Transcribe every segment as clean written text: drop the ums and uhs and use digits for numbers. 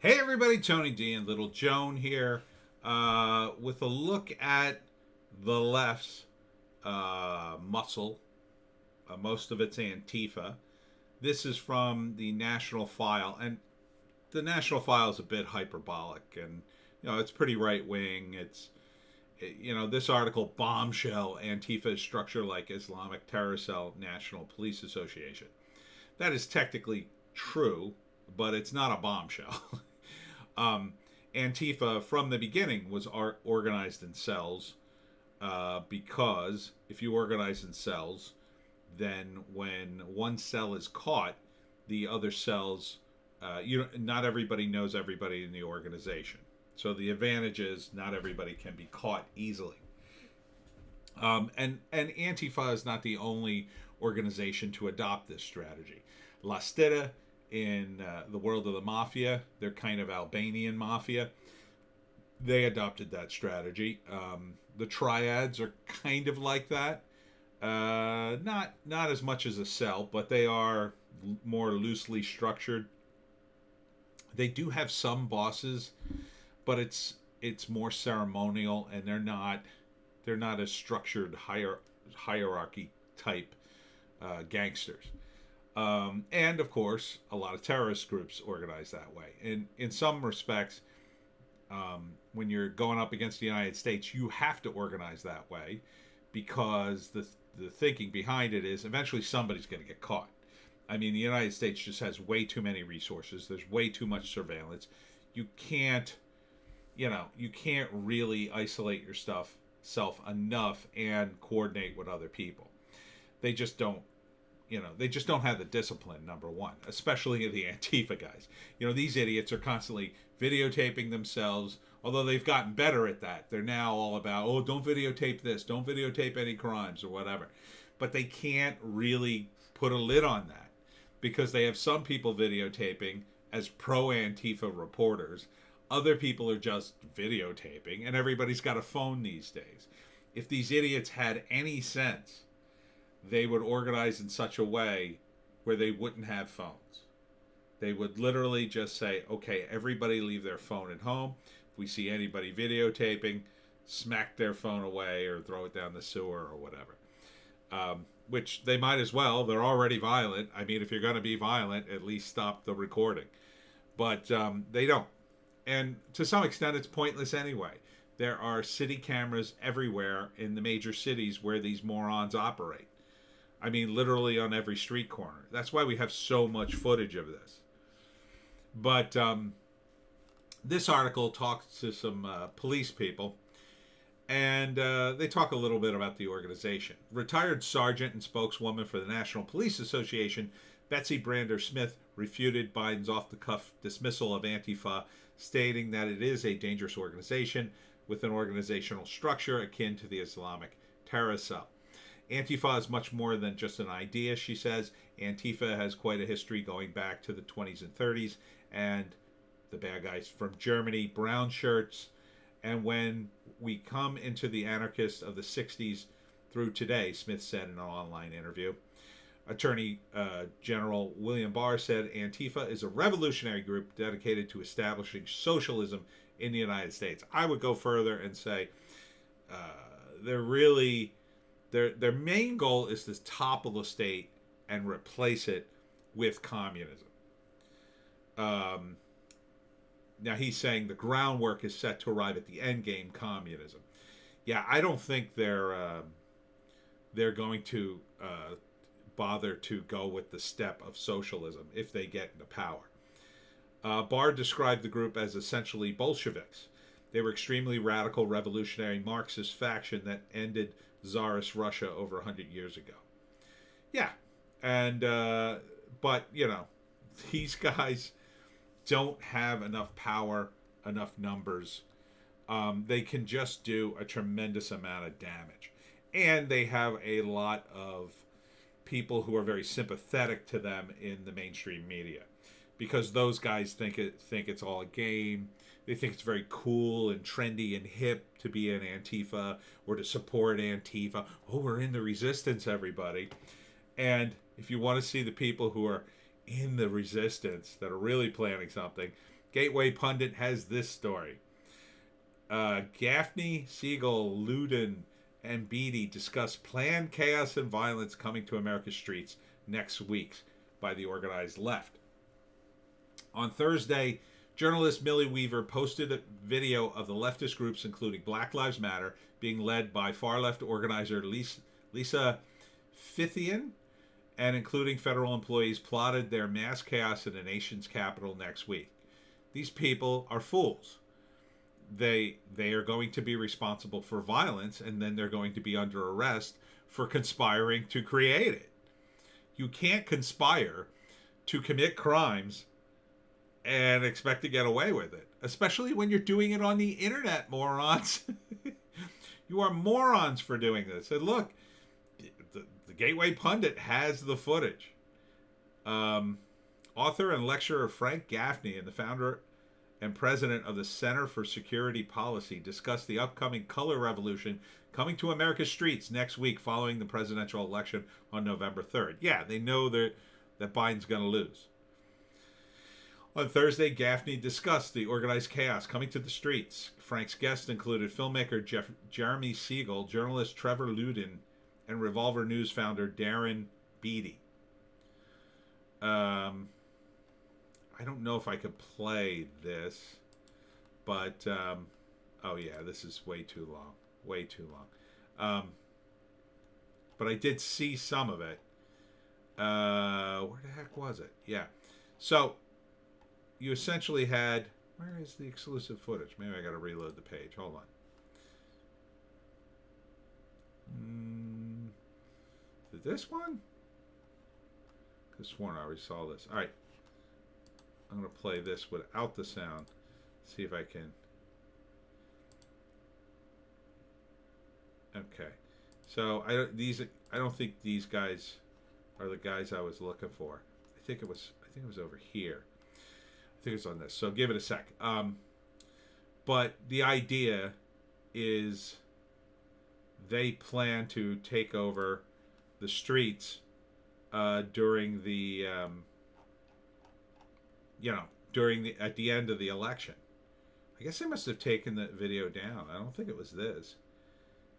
Hey everybody, Tony D and Little Joan here with a look at the left's muscle. Most of it's Antifa. This is from the National File, and the National File is a bit hyperbolic, and it's pretty right wing. This article, bombshell: Antifa is structured like Islamic terror cell, National Police Association. That is technically true, but it's not a bombshell. Um, Antifa, from the beginning, was organized in cells because if you organize in cells, then when one cell is caught, the other cells, not everybody knows everybody in the organization. So the advantage is not everybody can be caught easily. And Antifa is not the only organization to adopt this strategy. Leftists in the world of the mafia, they're kind of Albanian mafia. They adopted that strategy. The triads are kind of like that. Not as much as a cell, but they are more loosely structured. They do have some bosses, but it's more ceremonial, and they're not a structured hierarchy type gangsters. And of course, a lot of terrorist groups organize that way. In some respects, when you're going up against the United States, you have to organize that way because the thinking behind it is eventually somebody's going to get caught. I mean, the United States just has way too many resources. There's way too much surveillance. You can't, you can't really isolate your self enough and coordinate with other people. They just don't they just don't have the discipline, number one, especially the Antifa guys. These idiots are constantly videotaping themselves, although they've gotten better at that. They're now all about, oh, don't videotape this, don't videotape any crimes or whatever. But they can't really put a lid on that because they have some people videotaping as pro Antifa reporters. Other people are just videotaping, and everybody's got a phone these days. If these idiots had any sense, they would organize in such a way where they wouldn't have phones. They would literally just say, okay, everybody leave their phone at home. If we see anybody videotaping, smack their phone away or throw it down the sewer or whatever. Which they might as well. They're already violent. I mean, if you're going to be violent, at least stop the recording. But they don't. And to some extent, it's pointless anyway. There are city cameras everywhere in the major cities where these morons operate. I mean, literally on every street corner. That's why we have so much footage of this. But this article talks to some police people, and they talk a little bit about the organization. Retired sergeant and spokeswoman for the National Police Association, Betsy Brander Smith, refuted Biden's off-the-cuff dismissal of Antifa, stating that it is a dangerous organization with an organizational structure akin to the Islamic terror cell. Antifa is much more than just an idea, she says. Antifa has quite a history going back to the 20s and 30s, and the bad guys from Germany, brown shirts. And when we come into the anarchists of the 60s through today, Smith said in an online interview. Attorney General William Barr said Antifa is a revolutionary group dedicated to establishing socialism in the United States. I would go further and say they're really... Their main goal is to topple the state and replace it with communism. Now he's saying the groundwork is set to arrive at the end game, communism. Yeah, I don't think they're going to bother to go with the step of socialism if they get into power. Barr described the group as essentially Bolsheviks. They were extremely radical, revolutionary Marxist faction that ended Tsarist Russia over 100 years ago. Yeah, and but these guys don't have enough power, enough numbers. They can just do a tremendous amount of damage, and they have a lot of people who are very sympathetic to them in the mainstream media, because those guys think it's all a game. They think it's very cool and trendy and hip to be an Antifa or to support Antifa. Oh, we're in the resistance, everybody. And if you want to see the people who are in the resistance that are really planning something, Gateway Pundit has this story. Gaffney, Siegel, Luden, and Beatty discuss planned chaos and violence coming to America's streets next week by the organized left. On Thursday, journalist Millie Weaver posted a video of the leftist groups, including Black Lives Matter, being led by far-left organizer Lisa Fithian, and including federal employees, plotted their mass chaos in the nation's capital next week. These people are fools. They are going to be responsible for violence, and then they're going to be under arrest for conspiring to create it. You can't conspire to commit crimes and expect to get away with it, especially when you're doing it on the internet, morons. You are morons for doing this. And look, the Gateway Pundit has the footage. Author and lecturer Frank Gaffney and the founder and president of the Center for Security Policy discussed the upcoming color revolution coming to America's streets next week following the presidential election on November 3rd. Yeah, they know that Biden's going to lose. On Thursday, Gaffney discussed the organized chaos coming to the streets. Frank's guests included filmmaker Jeremy Siegel, journalist Trevor Luden, and Revolver News founder Darren Beatty. I don't know if I could play this, but oh yeah, this is way too long. But I did see some of it. Where the heck was it? Yeah. So you essentially had, where is the exclusive footage? Maybe I got to reload the page. Hold on. Did this one? I could have sworn I already saw this. All right. I'm going to play this without the sound. See if I can. Okay. So I don't think these guys are the guys I was looking for. I think it was over here. I think it's on this. So give it a sec. But the idea is they plan to take over the streets during the at the end of the election. I guess they must have taken the video down. I don't think it was this.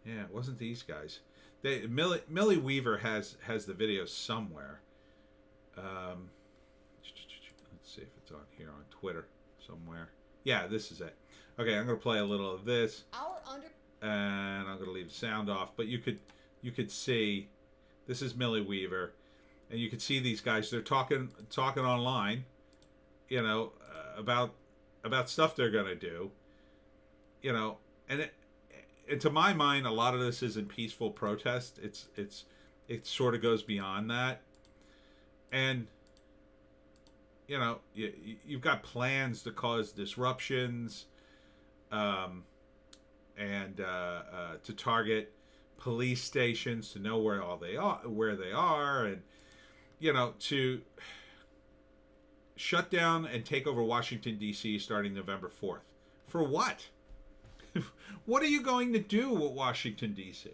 Yeah, it wasn't these guys. Millie Weaver has the video somewhere. Let's see if it's on here on Twitter somewhere. Yeah, this is it. Okay, I'm going to play a little of this. And I'm going to leave the sound off. But you could see, this is Millie Weaver, and you could see these guys. They're talking online, about stuff they're going to do, and to my mind, a lot of this isn't peaceful protest. It sort of goes beyond that, and you've got plans to cause disruptions, and to target police stations, to know where they are, and to shut down and take over Washington, D.C. starting November 4th. For what? What are you going to do with Washington, D.C.?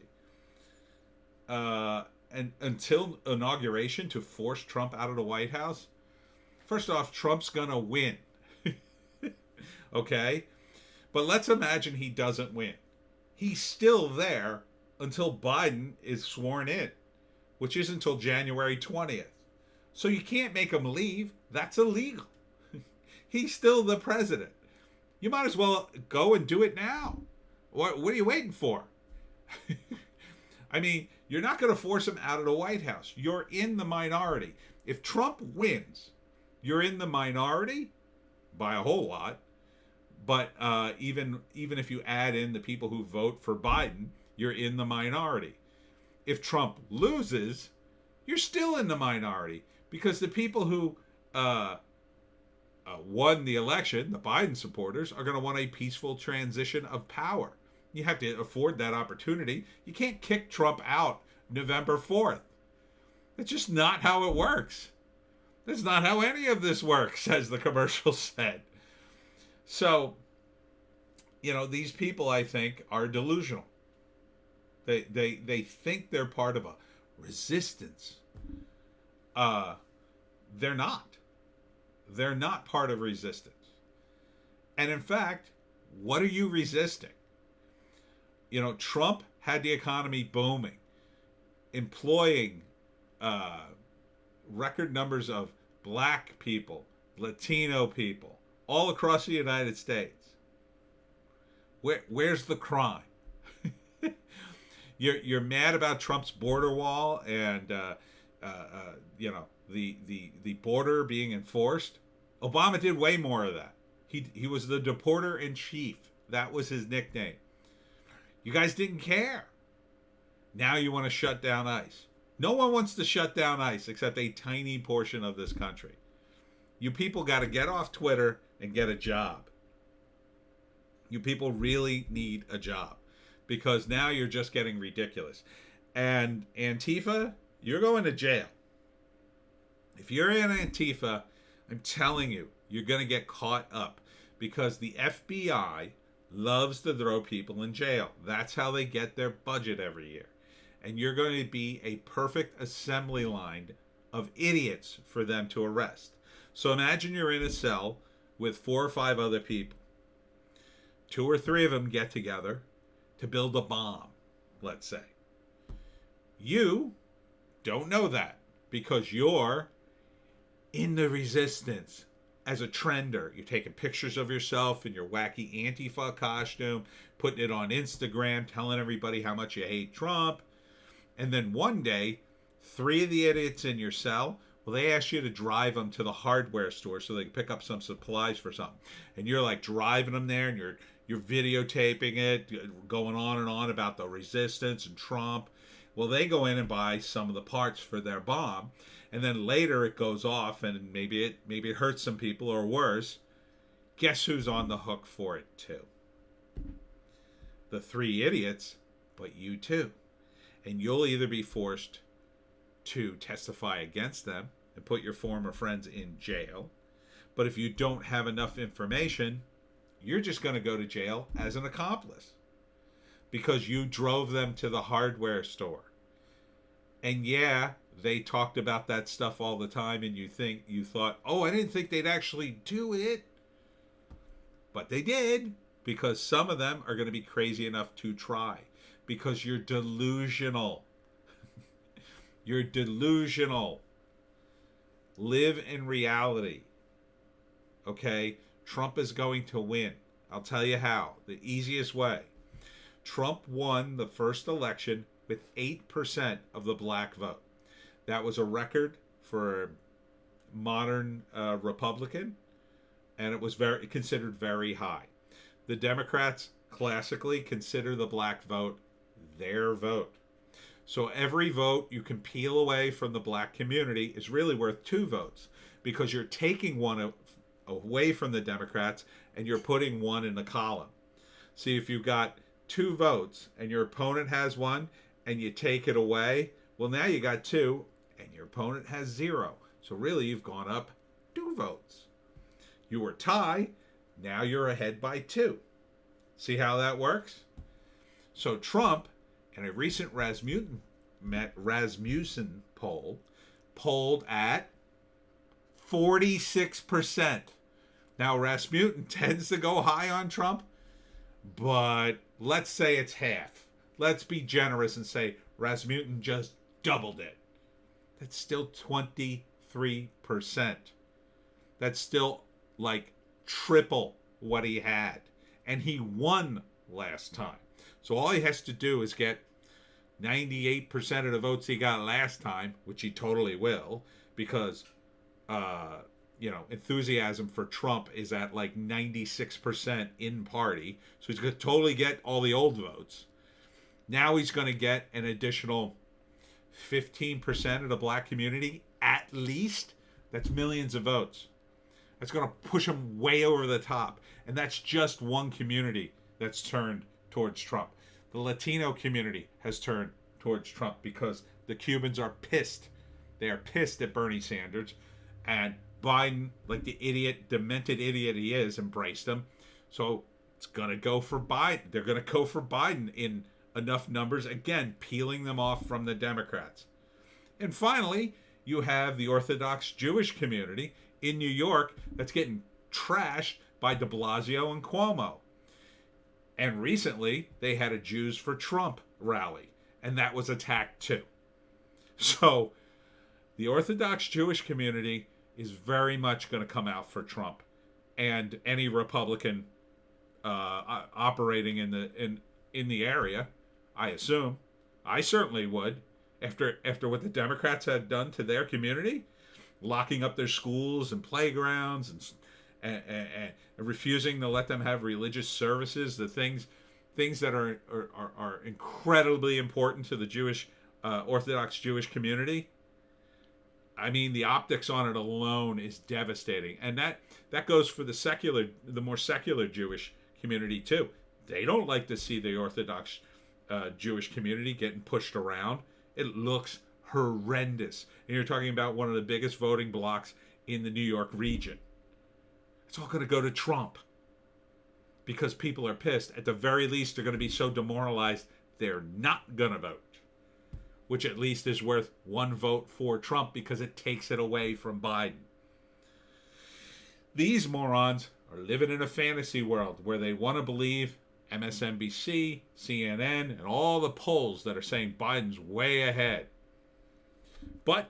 And until inauguration, to force Trump out of the White House? First off, Trump's going to win. Okay? But let's imagine he doesn't win. He's still there until Biden is sworn in, which is until January 20th. So you can't make him leave. That's illegal. He's still the president. You might as well go and do it now. What are you waiting for? I mean, you're not going to force him out of the White House. You're in the minority. If Trump wins, you're in the minority by a whole lot. But even if you add in the people who vote for Biden, you're in the minority. If Trump loses, you're still in the minority, because the people who won the election, the Biden supporters, are going to want a peaceful transition of power. You have to afford that opportunity. You can't kick Trump out November 4th. It's just not how it works. That's not how any of this works, as the commercial said. So, these people, I think, are delusional. They think they're part of a resistance. They're not. They're not part of resistance. And in fact, what are you resisting? You know, Trump had the economy booming, employing uh, record numbers of black people, Latino people, all across the United States. Where's the crime? You're mad about Trump's border wall and you know, the border being enforced. Obama did way more of that. He was the deporter in chief. That was his nickname. You guys didn't care. Now you want to shut down ICE. No one wants to shut down ICE except a tiny portion of this country. You people got to get off Twitter and get a job. You people really need a job, because now you're just getting ridiculous. And Antifa, you're going to jail. If you're in Antifa, I'm telling you, you're going to get caught up, because the FBI loves to throw people in jail. That's how they get their budget every year. And you're going to be a perfect assembly line of idiots for them to arrest. So imagine you're in a cell with 4 or 5 other people. 2 or 3 of them get together to build a bomb, let's say. You don't know that because you're in the resistance as a trender. You're taking pictures of yourself in your wacky Antifa costume, putting it on Instagram, telling everybody how much you hate Trump. And then one day, 3 of the idiots in your cell, well, they ask you to drive them to the hardware store so they can pick up some supplies for something. And you're like driving them there, and you're videotaping it, going on and on about the resistance and Trump. Well, they go in and buy some of the parts for their bomb, and then later it goes off, and maybe it hurts some people, or worse. Guess who's on the hook for it too? The 3 idiots, but you too. And you'll either be forced to testify against them and put your former friends in jail. But if you don't have enough information, you're just going to go to jail as an accomplice, because you drove them to the hardware store. And yeah, they talked about that stuff all the time, and you thought, oh, I didn't think they'd actually do it. But they did, because some of them are going to be crazy enough to try, because you're delusional. You're delusional. Live in reality. Okay? Trump is going to win. I'll tell you how. The easiest way. Trump won the first election with 8% of the black vote. That was a record for a modern Republican, and it was considered very high. The Democrats classically consider the black vote their vote. So every vote you can peel away from the black community is really worth 2 votes, because you're taking one away from the Democrats and you're putting one in the column. See, if you've got 2 votes and your opponent has 1 and you take it away, well, now you got 2 and your opponent has 0. So really you've gone up 2 votes. You were tie, now you're ahead by 2. See how that works? So Trump, in a recent Rasmussen poll, polled at 46%. Now, Rasmussen tends to go high on Trump, but let's say it's half. Let's be generous and say Rasmussen just doubled it. That's still 23%. That's still like triple what he had. And he won last time. So all he has to do is get 98% of the votes he got last time, which he totally will, because enthusiasm for Trump is at like 96% in party. So he's going to totally get all the old votes. Now he's going to get an additional 15% of the black community, at least. That's millions of votes. That's going to push him way over the top. And that's just one community that's turned towards Trump. The Latino community has turned towards Trump because the Cubans are pissed. They are pissed at Bernie Sanders. And Biden, like the idiot, demented idiot he is, embraced him. So it's going to go for Biden. They're going to go for Biden in enough numbers, again, peeling them off from the Democrats. And finally, you have the Orthodox Jewish community in New York that's getting trashed by de Blasio and Cuomo. And recently, they had a Jews for Trump rally, and that was attacked too. So, the Orthodox Jewish community is very much going to come out for Trump and any Republican operating in the area. I assume. I certainly would. After what the Democrats had done to their community, locking up their schools and playgrounds and refusing to let them have religious services, the things that are incredibly important to the Jewish Orthodox Jewish community. I mean, the optics on it alone is devastating, and that goes for the more secular Jewish community too. They don't like to see the Orthodox Jewish community getting pushed around. It looks horrendous, and you're talking about one of the biggest voting blocks in the New York region. It's all going to go to Trump because people are pissed. At the very least, they're going to be so demoralized they're not going to vote, which at least is worth one vote for Trump because it takes it away from Biden. These morons are living in a fantasy world where they want to believe MSNBC, CNN, and all the polls that are saying Biden's way ahead. But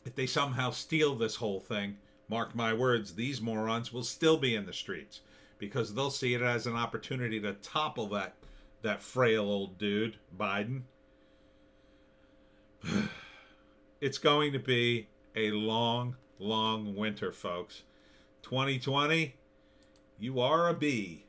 if they somehow steal this whole thing, mark my words, these morons will still be in the streets because they'll see it as an opportunity to topple that frail old dude, Biden. It's going to be a long, long winter, folks. 2020, you are a bee.